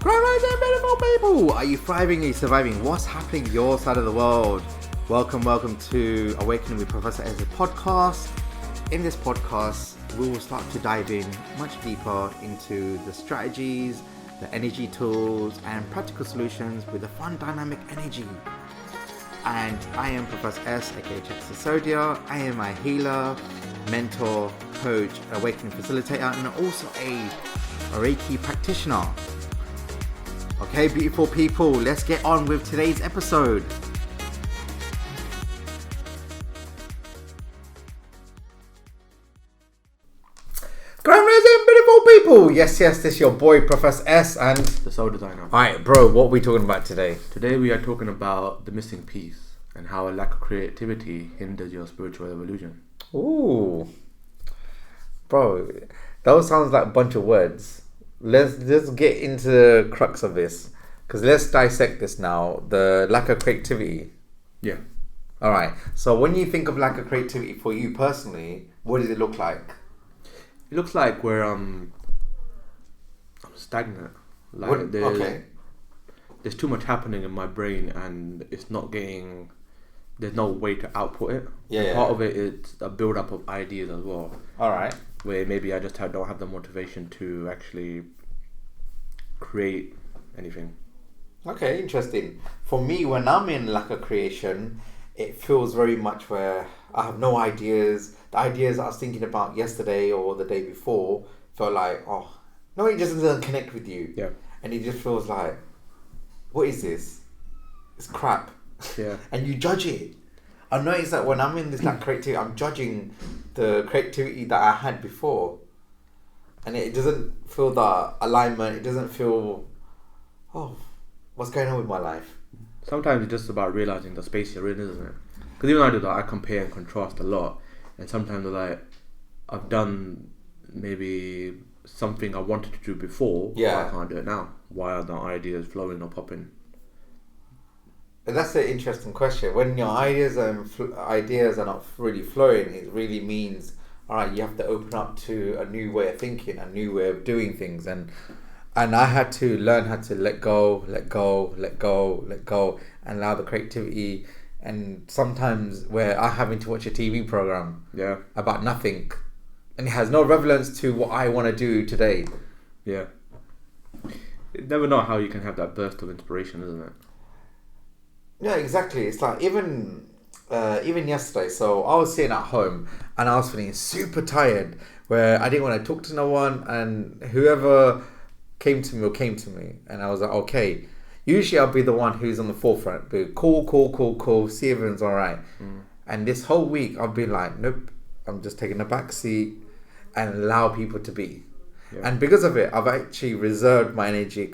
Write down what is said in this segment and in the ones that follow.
Grand beautiful people! Are you thriving? Are you surviving? What's happening your side of the world? Welcome to Awakening with Professor Ez's podcast. In this podcast, we will start to dive in much deeper into the strategies, the energy tools, and practical solutions with a fun, dynamic energy. And I am Professor S, aka Sodia. I am a healer, mentor, coach, awakening facilitator, and also a Reiki practitioner. Okay, beautiful people, let's get on with today's episode. Grand rising, beautiful people. Yes, this is your boy Professor S and the soul designer. Alright, bro, what are we talking about today? Today we are talking about the missing piece and how a lack of creativity hinders your spiritual evolution. Ooh, bro, that sounds like a bunch of words. Let's get into the crux of this, because let's dissect this now. The lack of creativity. Yeah. All right. So when you think of lack of creativity for you personally, what does it look like? It looks like where I'm stagnant. Like there's too much happening in my brain, and it's not getting. There's no way to output it. Yeah. Part of it is a build up of ideas as well. All right. Where maybe I just don't have the motivation to actually create anything. Okay, interesting. For me, when I'm in lack of creation, it feels very much where I have no ideas. The ideas I was thinking about yesterday or the day before felt like, it just doesn't connect with you. Yeah. And it just feels like, what is this? It's crap. Yeah. And you judge it. I noticed that when I'm in this like creativity, I'm judging the creativity that I had before, and it doesn't feel that alignment. It doesn't feel, what's going on with my life? Sometimes it's just about realizing the space you're in, isn't it? Because even I do that, I compare and contrast a lot, and sometimes I've done maybe something I wanted to do before, but I can't do it now. Why are the ideas flowing or popping? That's an interesting question. When your ideas are not really flowing, it really means, all right, you have to open up to a new way of thinking, a new way of doing things. And I had to learn how to let go, and allow the creativity. And sometimes where I'm having to watch a TV program about nothing, and it has no relevance to what I want to do today. Yeah. You never know how you can have that burst of inspiration, isn't it? Yeah, exactly. It's like even yesterday. So I was sitting at home and I was feeling super tired, where I didn't want to talk to no one, and whoever came to me, and I was like, okay. Usually I'll be the one who's on the forefront, be cool, see everyone's all right. And this whole week I've been like, nope, I'm just taking a back seat and allow people to be. Yeah. And because of it, I've actually reserved my energy,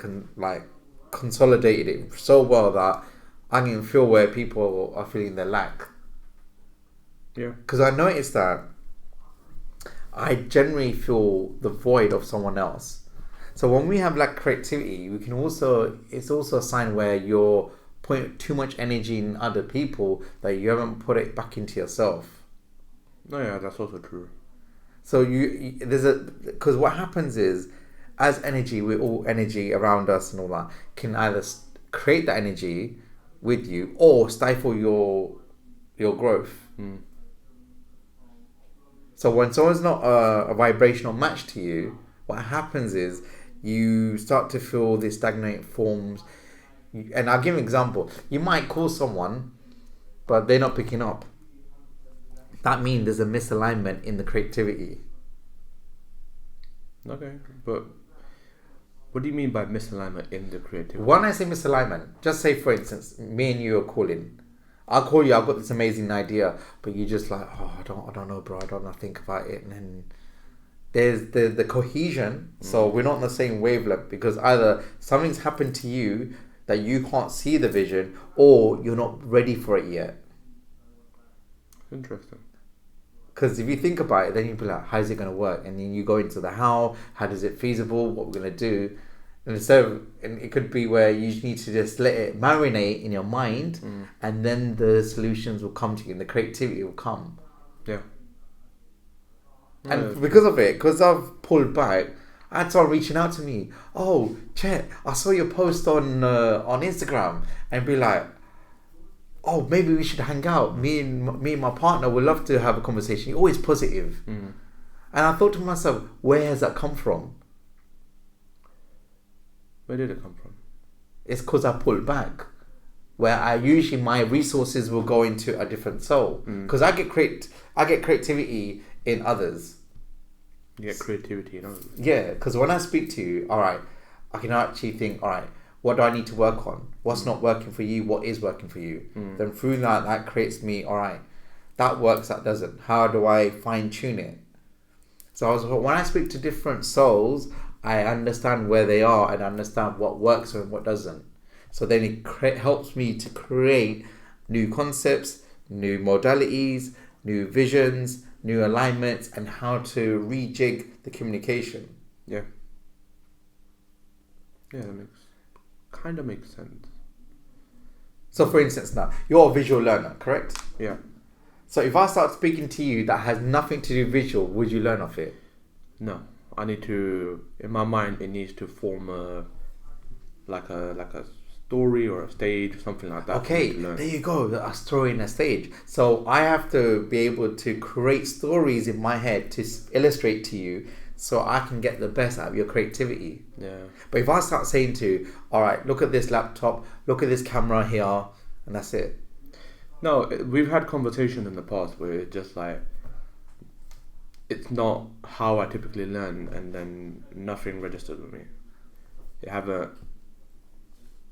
consolidated it so well that I can feel where people are feeling their lack. Yeah. Because I noticed that I generally feel the void of someone else. So when we have lack creativity, it's also a sign where you're putting too much energy in other people that you haven't put it back into yourself. No, yeah, that's also true. So because what happens is, as energy, we're all energy around us and all that, can either create that energy with you or stifle your growth. So when someone's not a vibrational match to you, what happens is you start to feel these stagnant forms. And I'll give an example. You might call someone, but they're not picking up. That means there's a misalignment in the creativity. Okay, but what do you mean by misalignment in the creativity? When I say misalignment, just say for instance, me and you are calling. I'll call you, I've got this amazing idea, but you're just like, I don't know, bro, I don't know, think about it. And then there's the cohesion, so we're not on the same wavelength, because either something's happened to you that you can't see the vision, or you're not ready for it yet. Interesting. Because if you think about it, then you'll be like, how's it going to work? And then you go into the how does it feasible, what we're going to do. And and it could be where you need to just let it marinate in your mind, and then the solutions will come to you and the creativity will come. Yeah. And because of it, because I've pulled back, I had someone reaching out to me. Oh, Chet, I saw your post on Instagram, and be like, oh, maybe we should hang out. Me and my partner would love to have a conversation. You're always positive. And I thought to myself, where has that come from? Where did it come from? It's because I pulled back. Where I usually my resources will go into a different soul. Because I get creativity in others. You get creativity in others. Yeah, because when I speak to you, all right, I can actually think, all right, what do I need to work on? What's not working for you? What is working for you? Then through that creates me, all right, that works, that doesn't. How do I fine tune it? So when I speak to different souls, I understand where they are and understand what works and what doesn't. So then it helps me to create new concepts, new modalities, new visions, new alignments, and how to rejig the communication. Yeah. Yeah, that kind of makes sense. So for instance now, you're a visual learner, correct? Yeah. So if I start speaking to you that has nothing to do with visual, would you learn off it? No. I need to, in my mind, it needs to form a story or a stage or something like that. Okay, there you go, a story and a stage. So I have to be able to create stories in my head to illustrate to you so I can get the best out of your creativity. Yeah. But if I start saying to you, all right, look at this laptop, look at this camera here, and that's it. No, we've had conversation in the past where it's just like, it's not how I typically learn, and then nothing registered with me.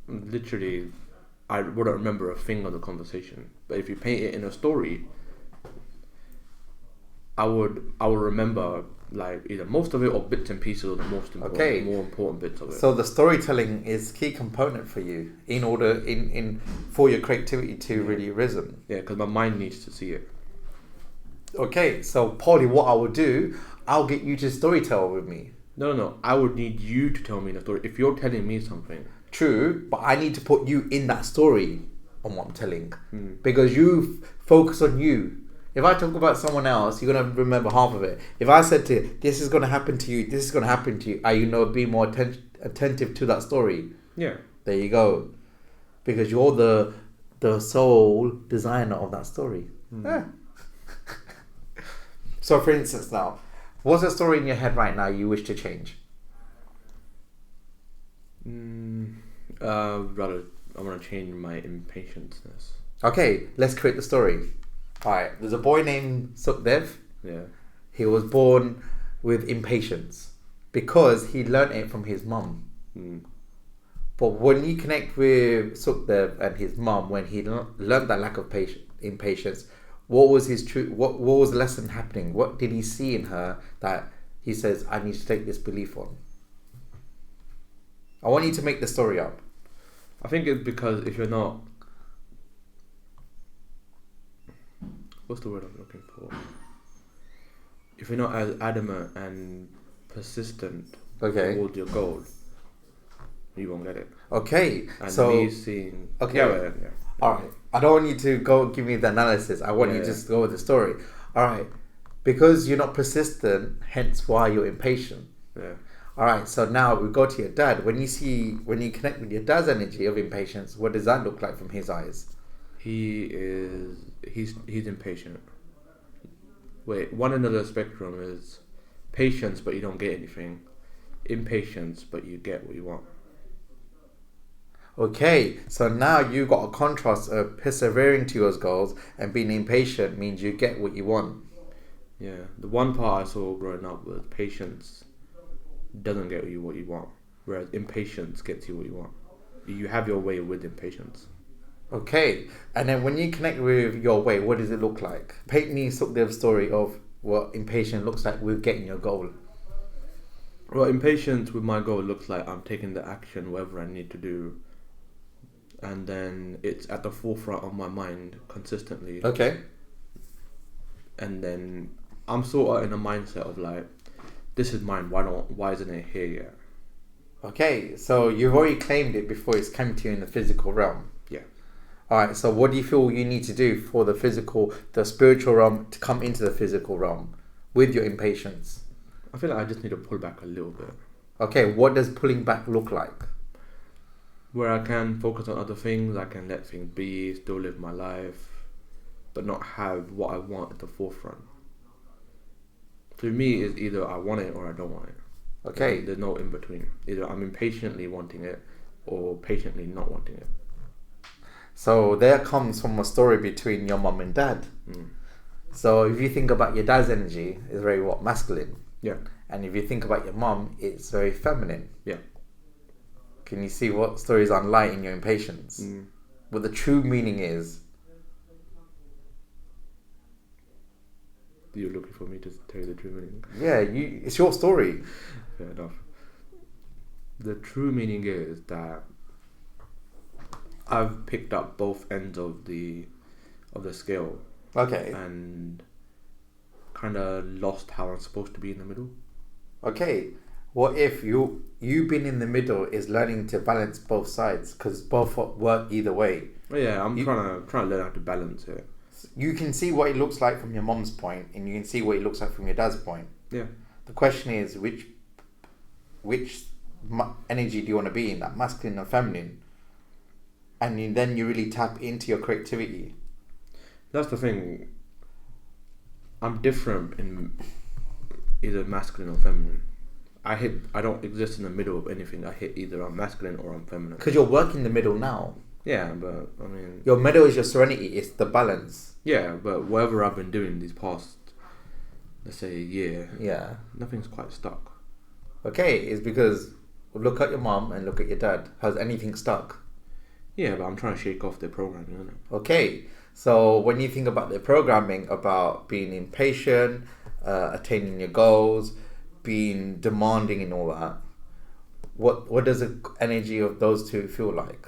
Literally, I wouldn't remember a thing of the conversation. But if you paint it in a story, I will remember like either most of it or bits and pieces of the more important bits of it. So the storytelling is key component for you in order for your creativity to really risen. Yeah, because my mind needs to see it. Okay, so Paulie, what I will do, I'll get you to storytell with me. No. I would need you to tell me the story. If you're telling me something. True, but I need to put you in that story on what I'm telling. Because you focus on you. If I talk about someone else, you're going to remember half of it. If I said to you, this is going to happen to you, this is going to happen to you, are you going to be more attentive to that story? Yeah. There you go. Because you're the sole designer of that story. Yeah. So for instance now, what's a story in your head right now you wish to change? I want to change my impatience. Okay, let's create the story. Alright, there's a boy named Sukhdev. Yeah. He was born with impatience because he learnt it from his mum. But when you connect with Sukhdev and his mum, when he learnt that lack of impatience, what was his truth? What was the lesson happening? What did he see in her that he says, I need to take this belief on? I want you to make the story up. I think it's because if you're not... What's the word I'm looking for? If you're not as adamant and persistent towards your goal, you won't get it. Okay. And so me seeing... Okay. Yeah. Alright. I don't want you to go give me the analysis. I want you to just go with the story. Alright. Because you're not persistent, hence why you're impatient. Yeah. Alright, so now we go to your dad. When you connect with your dad's energy of impatience, what does that look like from his eyes? He's impatient. Wait, one end of the spectrum is patience but you don't get anything. Impatience but you get what you want. Okay, so now you got a contrast of persevering to your goals, and being impatient means you get what you want. Yeah, the one part I saw growing up was patience doesn't get you what you want, whereas impatience gets you what you want. You have your way with impatience. Okay, and then when you connect with your way, what does it look like? Paint me the story of what impatience looks like with getting your goal. Well, impatience with my goal looks like I'm taking the action, whatever I need to do, and then it's at the forefront of my mind consistently. Okay. And then I'm sort of in a mindset of like, this is mine, why isn't it here yet? Okay, so you've already claimed it before it's come to you in the physical realm. Yeah. Alright, so what do you feel you need to do for the spiritual realm to come into the physical realm with your impatience? I feel like I just need to pull back a little bit. Okay, what does pulling back look like? Where I can focus on other things, I can let things be, still live my life, but not have what I want at the forefront. To me, it's either I want it or I don't want it. Okay. There's no in between. Either I'm impatiently wanting it or patiently not wanting it. So there comes from a story between your mum and dad. So if you think about your dad's energy, it's very masculine. Yeah. And if you think about your mum, it's very feminine. Yeah. Can you see what stories unlight in your impatience? What the true meaning is? You're looking for me to tell you the true meaning? Yeah, it's your story. Fair enough. The true meaning is that I've picked up both ends of the scale. Okay. And kind of lost how I'm supposed to be in the middle. Okay. What if you being in the middle is learning to balance both sides, because both work either way. Oh yeah, I'm trying to learn how to balance it. You can see what it looks like from your mom's point, and you can see what it looks like from your dad's point. Yeah. The question is, which energy do you want to be in, that masculine or feminine? And then you really tap into your creativity. That's the thing. I'm different in either masculine or feminine. I don't exist in the middle of anything. I hit either I'm masculine or I'm feminine. Because you're working the middle now. Yeah, but I mean... Your middle is your serenity. It's the balance. Yeah, but whatever I've been doing these past, let's say, a year... Yeah. Nothing's quite stuck. Okay, it's because look at your mom and look at your dad. Has anything stuck? Yeah, but I'm trying to shake off their programming, isn't it? Okay, so when you think about their programming, about being impatient, attaining your goals, being demanding and all that, what does the energy of those two feel like?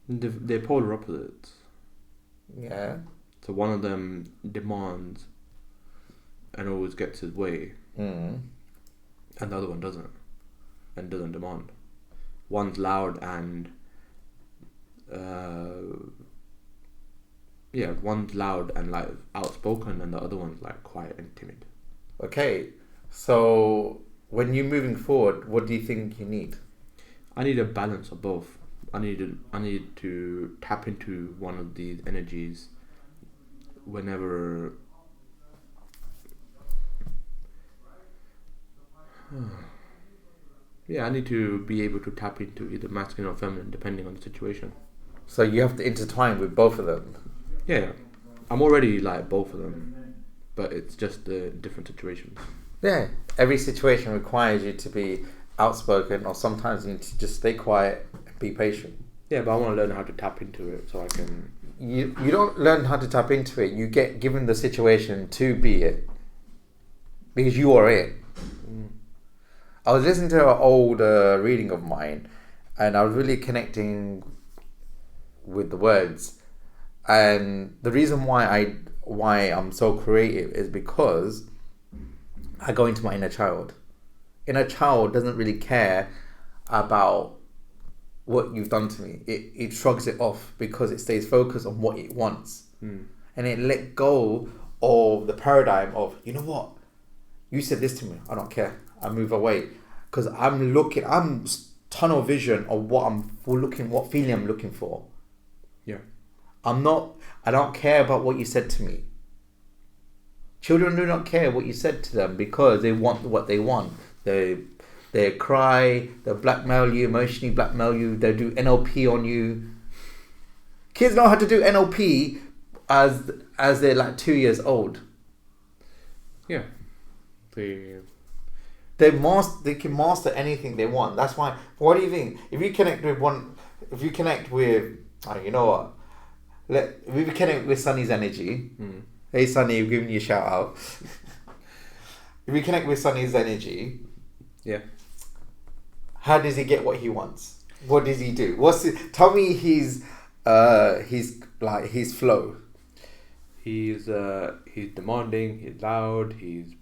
They're polar opposites. Yeah. So one of them demands and always gets his way, and the other one doesn't demand. One's loud and one's loud and like outspoken, and the other one's like quiet and timid. Okay, so when you're moving forward, what do you think you need? I need a balance of both. I need to tap into one of these energies whenever. Yeah, I need to be able to tap into either masculine or feminine depending on the situation. So you have to intertwine with both of them. Yeah, I'm already like both of them, but it's just the different situations. Yeah, every situation requires you to be outspoken, or sometimes you need to just stay quiet and be patient. Yeah, but I want to learn how to tap into it so I can... You don't learn how to tap into it. You get given the situation to be it. Because you are it. I was listening to an old reading of mine, and I was really connecting with the words. And the reason why I'm so creative is because I go into my inner child. Inner child doesn't really care about what you've done to me. It shrugs it off because it stays focused on what it wants. And it let go of the paradigm of, you know what? You said this to me. I don't care. I move away. Because I'm tunnel vision of what feeling I'm looking for. Yeah. I don't care about what you said to me. Children do not care what you said to them because they want what they want. They cry, they blackmail you, emotionally blackmail you, they do NLP on you. Kids know how to do NLP as they're like 2 years old. Yeah. They can master anything they want. That's why. What do you think? If you connect with, you know what? If we connect with Sunny's energy. Hey Sunny, I'm giving you a shout out. If we connect with Sunny's energy. Yeah. How does he get what he wants? What does he do? Tell me his flow. He's demanding, he's loud, he's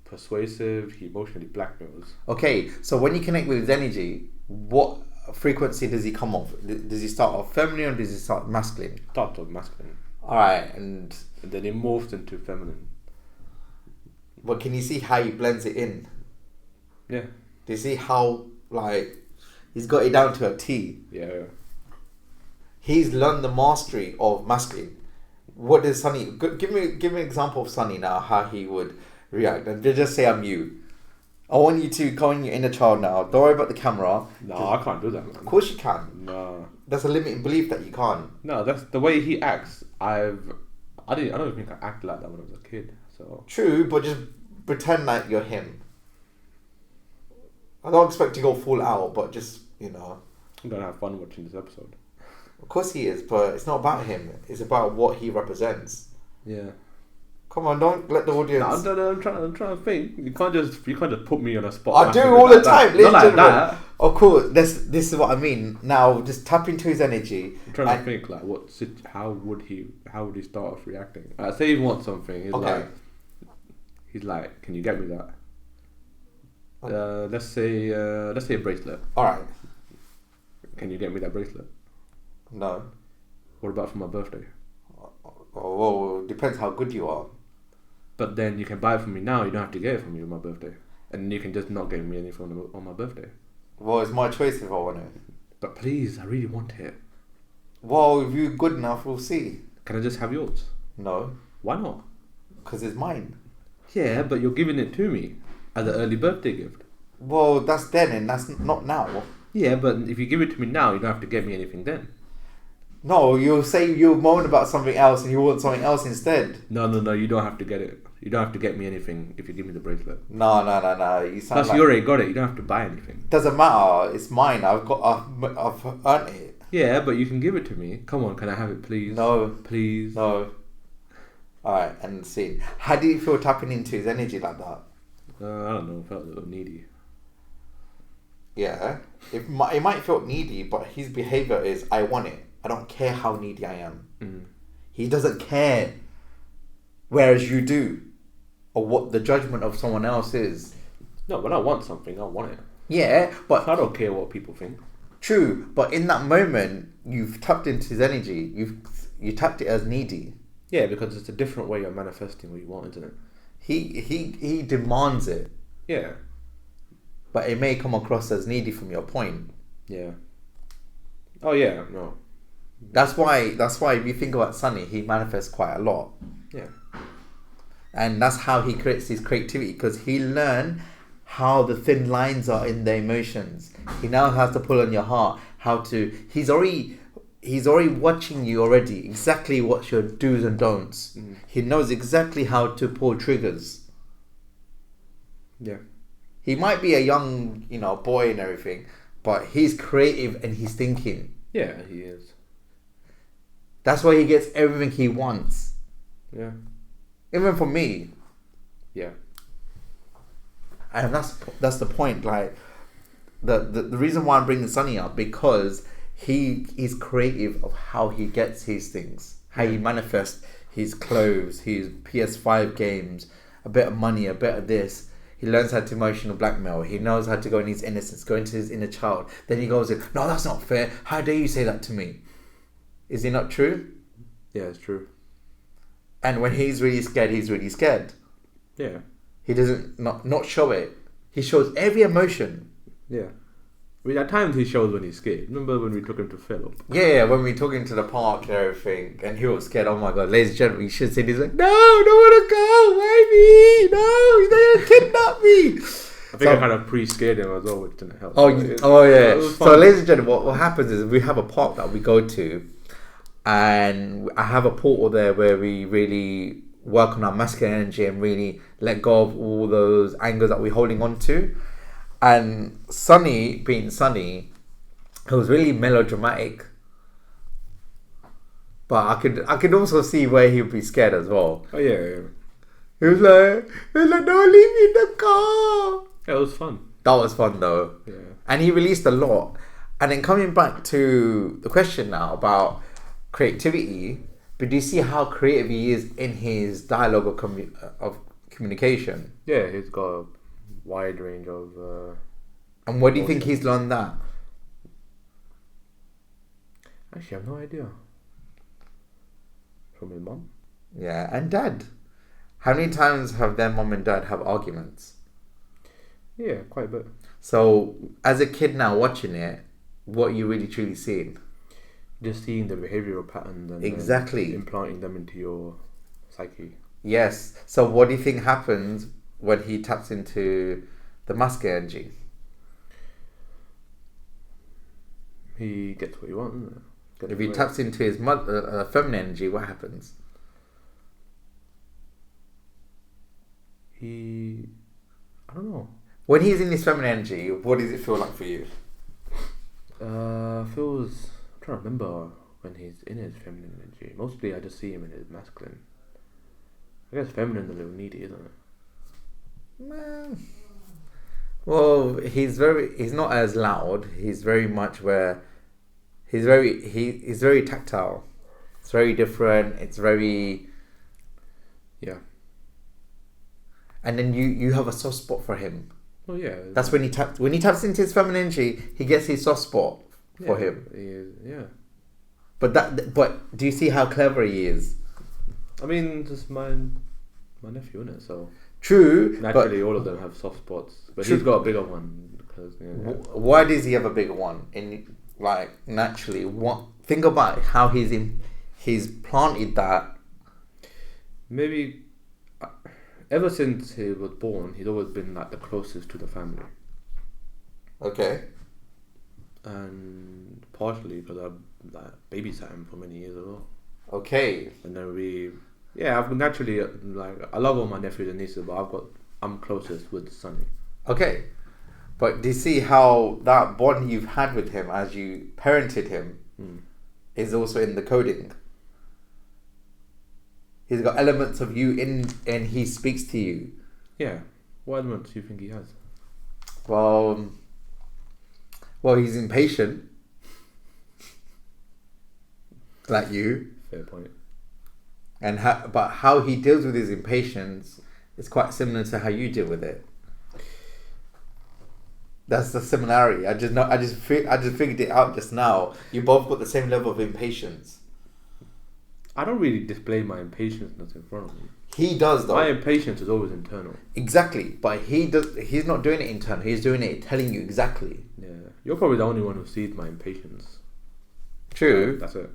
persuasive, he emotionally blackmails. Okay, so when you connect with his energy, what frequency does he come off? Does he start off feminine or does he start masculine? Start off masculine. Alright, and then he morphs into feminine. But can you see how he blends it in? Yeah. Do you see how, like, he's got it down to a T? Yeah. He's learned the mastery of masculine. What does Sunny... Give me an example of Sunny now, how he would react. And just say I'm you. I want you to go in your inner child now. Don't worry about the camera. No, I can't do that, man. Of course you can. No. That's a limiting belief that you can't. No, that's the way he acts. I don't think I acted like that when I was a kid. So True, but just pretend like you're him. I don't expect to go full out, but just, you know. I'm gonna have fun watching this episode. Of course he is, but it's not about him. It's about what he represents. Yeah. Come on, don't let the audience... No, I'm trying to think. You can't just put me on a spot. I do all the time, ladies and Not like gentlemen. that. Of course, this is what I mean. Now, just tap into his energy. I'm trying to think, like, how would he start off reacting? Say he wants something. He's like, can you get me that? Let's say a bracelet. All right. Can you get me that bracelet? No. What about for my birthday? Oh, well, depends how good you are. But then you can buy it for me now. You don't have to get it for me on my birthday, and you can just not give me anything on my birthday. Well, it's my choice if I want it. But please, I really want it. Well, if you're good enough, we'll see. Can I just have yours? No. Why not? Because it's mine. Yeah, but you're giving it to me as an early birthday gift. Well, that's then and that's not now. Yeah, but if you give it to me now, you don't have to get me anything then. No, you'll say you'll moan about something else and you want something else instead. No, you don't have to get it. You don't have to get me anything if you give me the bracelet. No. You sound Plus, like... you already got it. You don't have to buy anything. Doesn't matter. It's mine. I've earned it. Yeah, but you can give it to me. Come on, can I have it, please? No. Please. No. Alright, and scene. How do you feel tapping into his energy like that? I don't know. I felt a little needy. Yeah. It might feel needy, but his behaviour is, I want it. I don't care how needy I am. Mm. He doesn't care. Whereas you do. Or what the judgment of someone else is. No, when I want something, I want it. Yeah, but... I don't care what people think. True, but in that moment, you've tapped into his energy. You tapped it as needy. Yeah, because it's a different way of manifesting what you want, isn't it? He demands it. Yeah. But it may come across as needy from your point. Yeah. Oh yeah, no. That's why if you think about Sunny, he manifests quite a lot. Yeah. And that's how he creates his creativity, because he learned how the thin lines are in the emotions. He now has to pull on your heart. He's already watching you already, exactly what your do's and don'ts. Mm. He knows exactly how to pull triggers. Yeah. He might be a young, boy and everything, but he's creative and he's thinking. Yeah, he is. That's why he gets everything he wants. Yeah. Even for me. Yeah. And that's the point. Like the reason why I'm bringing Sunny up, because he is creative of how he gets his things, how he manifests his clothes, his PS5 games, a bit of money, a bit of this. He learns how to emotional blackmail. He knows how to go in his innocence, go into his inner child. Then he goes in, no, that's not fair. How dare you say that to me? Is it not true? Yeah, it's true. And when he's really scared, he's really scared. Yeah. He doesn't not show it. He shows every emotion. Yeah. I mean, at times he shows when he's scared. Remember when we took him to Philip? Yeah, when we took him to the park and everything, and he was scared. Oh my god, ladies and gentlemen, you should see this. Like, no, don't want to go. Why me? No, he's going to kidnap me. I think I kind of pre-scared him as well, which didn't help. Yeah. So, ladies and gentlemen, what happens is we have a park that we go to, and I have a portal there where we really work on our masculine energy and really let go of all those angers that we're holding on to. And Sunny, being Sunny, it was really melodramatic. But I could also see where he would be scared as well. Oh yeah. He was like, don't leave me in the car. Yeah, it was fun. That was fun though. Yeah. And he released a lot. And then coming back to the question now about creativity, but do you see how creative he is in his dialogue of communication? Yeah, he's got a wide range of... and where do you think he's learned that? Actually, I have no idea. From his mum? Yeah, and dad. How many times have their mum and dad have arguments? Yeah, quite a bit. So, as a kid now watching it, what are you really truly seeing? Just seeing the behavioural patterns and Exactly. then implanting them into your psyche. Yes. So, what do you think happens when he taps into the masculine energy? He gets what he wants, isn't it? Gets If his he way. taps into his feminine energy, what happens? I don't know. When he's in his feminine energy, what does it feel like for you? Feels. I'm trying to remember when he's in his feminine energy. Mostly, I just see him in his masculine. I guess feminine a little needy, isn't it? Man. Well, he's not as loud. He's very much where he's very tactile. It's very different. It's very, Yeah. and then you have a soft spot for him. Well, yeah. That's when he taps into his feminine energy. He gets his soft spot for him. He is, yeah. But do you see how clever he is? I mean, just my nephew, innit? So True. naturally, all of them have soft spots, but True. he's got a bigger one because. Why does he have a bigger one? Naturally, think about how he's planted that. Maybe ever since he was born, he's always been like the closest to the family, Okay. and partially because I've like babysat him for many years as well. Okay. And then I've naturally like I love all my nephews and nieces, but I'm closest with Sonny. Okay. But do you see how that bond you've had with him as you parented him is also in the coding? He's got elements of you and he speaks to you. Yeah. What elements do you think he has? Well, he's impatient. Like you. Fair point. But how he deals with his impatience is quite similar to how you deal with it. That's the similarity. I just figured it out just now. You both got the same level of impatience. I don't really display my impatience that's in front of me. He does though. My impatience is always internal. Exactly, but he's not doing it internal. He's doing it telling you exactly. Yeah. You're probably the only one who sees my impatience. True. That's it.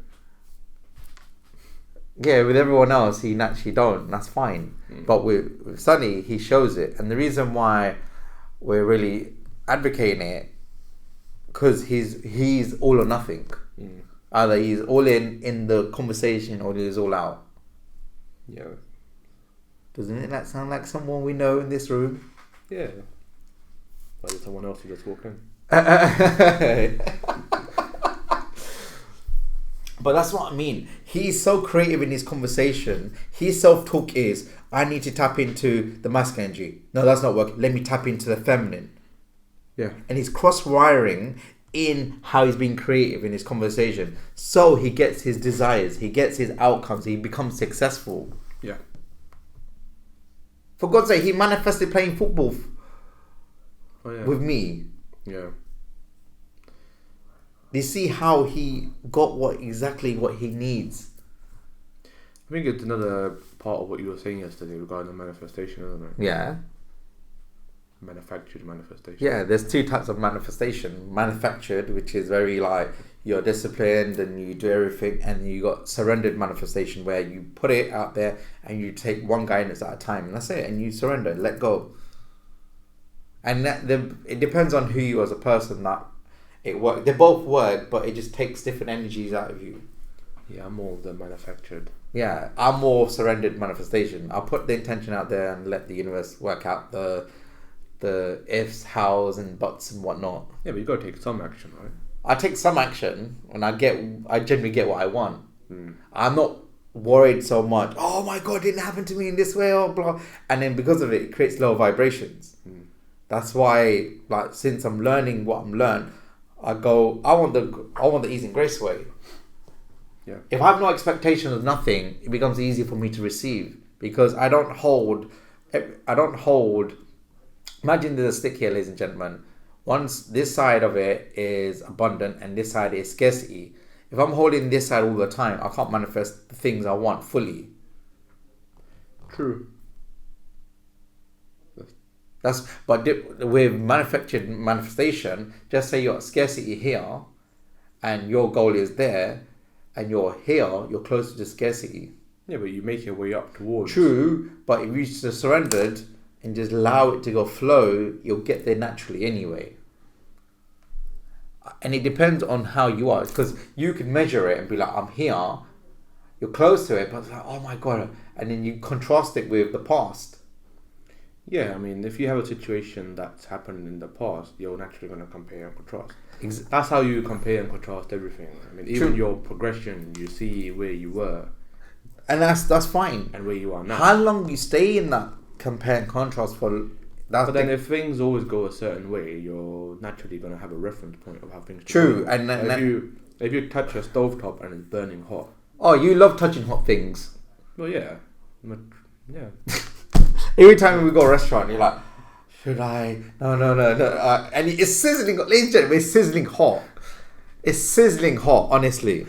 Yeah, with everyone else, he naturally don't. That's fine. But with Sonny, he shows it, and the reason why we're really advocating it, because he's all or nothing. Either he's all in the conversation, or he's all out. Yeah. Doesn't that sound like someone we know in this room? Yeah. Like someone else who just walked in. But that's what I mean. He's so creative in his conversation. His self-talk is, I need to tap into the masculine energy. No, that's not working. Let me tap into the feminine. Yeah. And he's cross-wiring in how he's being creative in his conversation. So he gets his desires. He gets his outcomes. He becomes successful. Yeah. For God's sake, he manifested playing football with me. Yeah. Do you see how he got exactly what he needs? I think it's another part of what you were saying yesterday regarding the manifestation, isn't it? Yeah. Manufactured manifestation. Yeah, there's two types of manifestation. Manufactured, which is very like you're disciplined and you do everything, and you got surrendered manifestation where you put it out there and you take one guidance at a time, and that's it, and you surrender, let go. And it depends on who you as a person that it work. They both work, but it just takes different energies out of you. Yeah, I'm more of the manufactured. Yeah, I'm more surrendered manifestation. I'll put the intention out there and let the universe work out the ifs, hows, and buts and whatnot. Yeah, but you got to take some action, right? I take some action, and I generally get what I want. I'm not worried so much. Oh my God, it didn't happen to me in this way, or blah. And then because of it, it creates low vibrations. That's why, like, since I'm learning what I'm learning, I want the ease and grace way. Yeah. If I have no expectation of nothing, it becomes easy for me to receive because I don't hold. Imagine there's a stick here, ladies and gentlemen. Once this side of it is abundant and this side is scarcity, if I'm holding this side all the time, I can't manifest the things I want fully. True. With manufactured manifestation, just say you're at scarcity here, and your goal is there, and you're here, you're closer to scarcity. Yeah, but you make your way up towards. True, but if you just surrendered and just allow it to go flow, you'll get there naturally anyway. And it depends on how you are, because you can measure it and be like, I'm here, you're close to it, but it's like, oh my God, and then you contrast it with the past. Yeah, I mean, if you have a situation that's happened in the past, you're naturally going to compare and contrast. That's how you compare and contrast everything. I mean, even your progression, you see where you were. And that's fine. And where you are now. How long you stay in that compare and contrast for... But then if things always go a certain way, you're naturally going to have a reference point of how things True. go. And then, if you touch a stovetop and it's burning hot. Oh, you love touching hot things. Well, yeah. Yeah. Every time we go to a restaurant, you're like, should I? No. And it's sizzling. Ladies and gentlemen, it's sizzling hot. It's sizzling hot, honestly.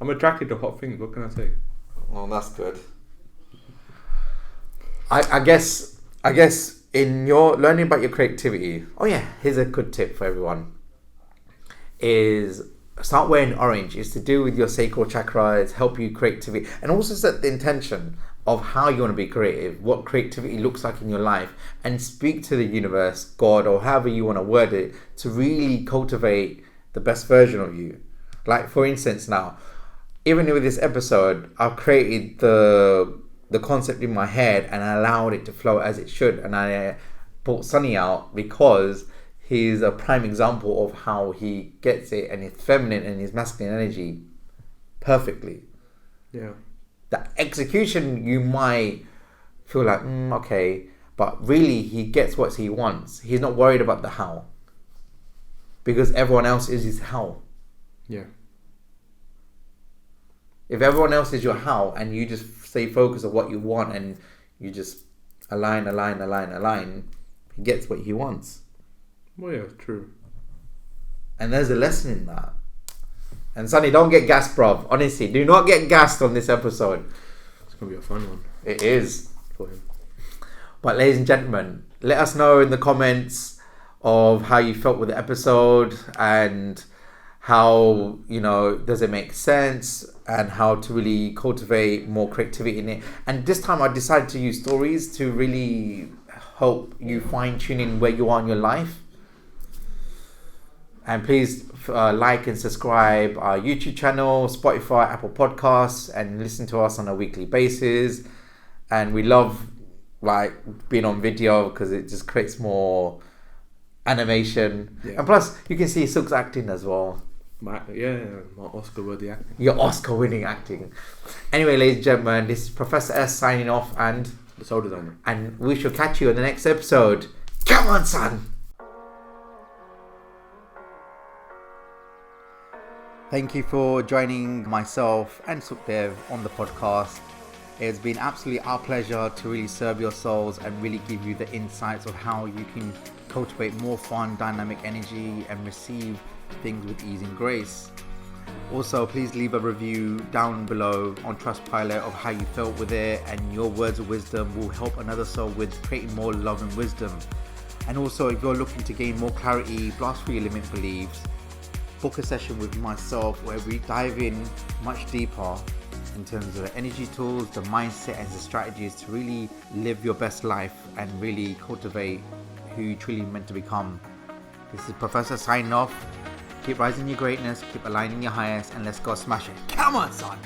I'm attracted to hot things. What can I say? Well, that's good. I guess in your learning about your creativity, oh yeah, here's a good tip for everyone, is start wearing orange. It's to do with your sacral chakra. It's help you creativity, and also set the intention of how you want to be creative, what creativity looks like in your life, and speak to the universe, God, or however you want to word it, to really cultivate the best version of you. Like, for instance, now, even with this episode, I've created the concept in my head and I allowed it to flow as it should, and I brought Sonny out because he's a prime example of how he gets it, and his feminine and his masculine energy perfectly. Yeah. The execution, you might feel like, okay, but really he gets what he wants. He's not worried about the how, because everyone else is his how. Yeah. If everyone else is your how and you just stay focused on what you want and you just align, he gets what he wants. Well, yeah, true. And there's a lesson in that. And Sonny, don't get gassed, bruv. Honestly, do not get gassed on this episode. It's going to be a fun one. It is. For him. But ladies and gentlemen, let us know in the comments of how you felt with the episode, and how, does it make sense, and how to really cultivate more creativity in it. And this time I decided to use stories to really help you fine tune in where you are in your life. And please like and subscribe our YouTube channel, Spotify, Apple Podcasts, and listen to us on a weekly basis. And we love being on video because it just creates more animation. Yeah. And plus, you can see Suk's acting as well. My Oscar-worthy acting. Your Oscar-winning acting. Anyway, ladies and gentlemen, this is Professor S signing off, and the Soul Designer. And we shall catch you in the next episode. Come on, son! Thank you for joining myself and Sukdev on the podcast. It's been absolutely our pleasure to really serve your souls and really give you the insights of how you can cultivate more fun, dynamic energy and receive things with ease and grace. Also, please leave a review down below on Trustpilot of how you felt with it, and your words of wisdom will help another soul with creating more love and wisdom. And also, if you're looking to gain more clarity, blast through your limit beliefs, book a session with myself where we dive in much deeper in terms of the energy tools, the mindset and the strategies to really live your best life and really cultivate who you truly meant to become. This is Professor signing off. Keep rising your greatness, keep aligning your highest, and let's go smash it. Come on, son!